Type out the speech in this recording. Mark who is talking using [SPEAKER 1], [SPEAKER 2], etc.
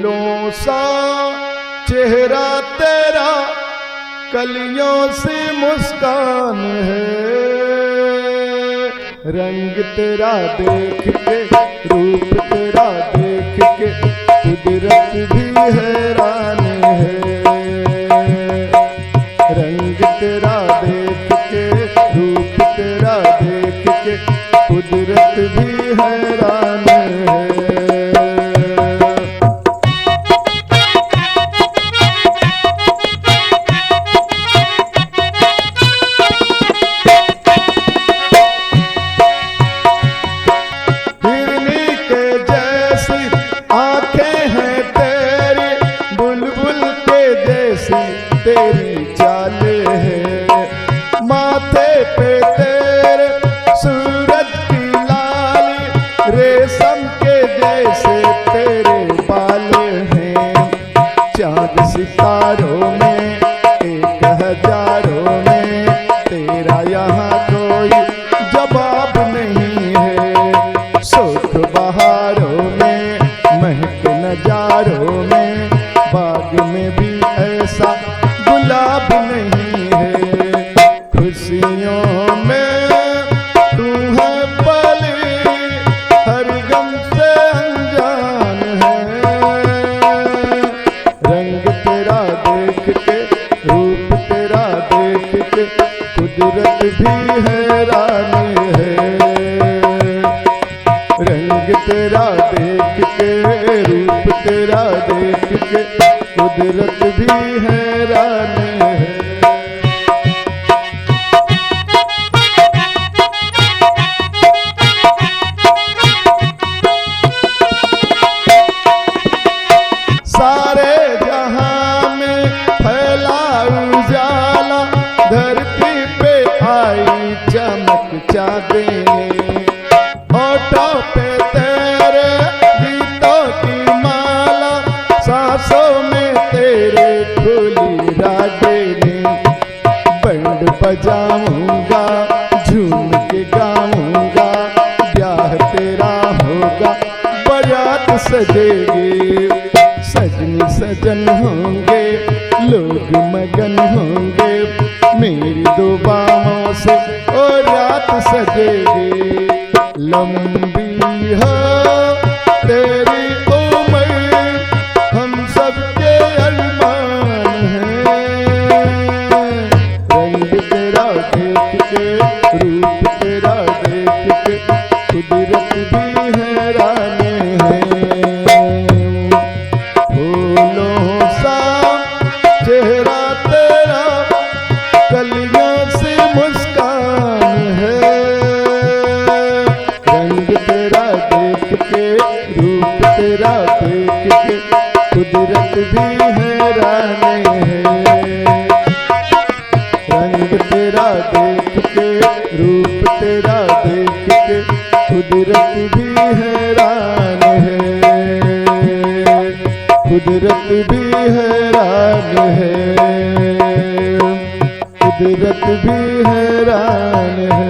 [SPEAKER 1] फूलों सा चेहरा तेरा, कलियों सी मुस्कान है। रंग तेरा देख के, रूप तेरा देख के, कुदरत भी हैरान है। रंग तेरा देख के, रूप तेरा देख के, कुदरत भी हैरान है। तेरी चाल है, माथे पे तेरे सूरज की लाली, रेशम के जैसे तेरे बाल हैं। चांद सितारों में एक हजारों में तेरा यहाँ कोई जवाब नहीं है। सुख बहारों में, महक नजारों में, बाग में भी ऐसा गुलाब नहीं है। खुशियों में तू है पली, हर गम से अनजान है। रंग तेरा देख के, रूप तेरा देख के, कुदरत भी हैरान है। रंग तेरा देख के, रूप तेरा देख के, कुदरत भी हैरान है। सारे जहां में फैला उजाला, धरती पे आई चमक चाँदनी। होठों पे तेरे गीतों की माला, सांसों में तेरे खुली रागनी। बैंड बजाऊंगा, झूम के गाऊंगा, ब्याह तेरा होगा, बारात सजेगी। सजनी सजन होंगे, लोग मगन होंगे, मेरी दो बाहों से ओ रात सजेगी। लंबी हो तेरी उम्र, हम सबके अरमान हैं। रंग तेरा देख के, रूप तेरा देख के, कुदरत भी हैरान है। फूलों सा चेहरा तेरा, कलियों से मुस्कान है। रंग तेरा देख के, रूप तेरा देख के, कुदरत भी हैरान है। रंग तेरा देख के, रूप तेरा देख के, कुदरत भी हैरान है। कुदरत भी हैरान है। कुदरत भी हैरान है।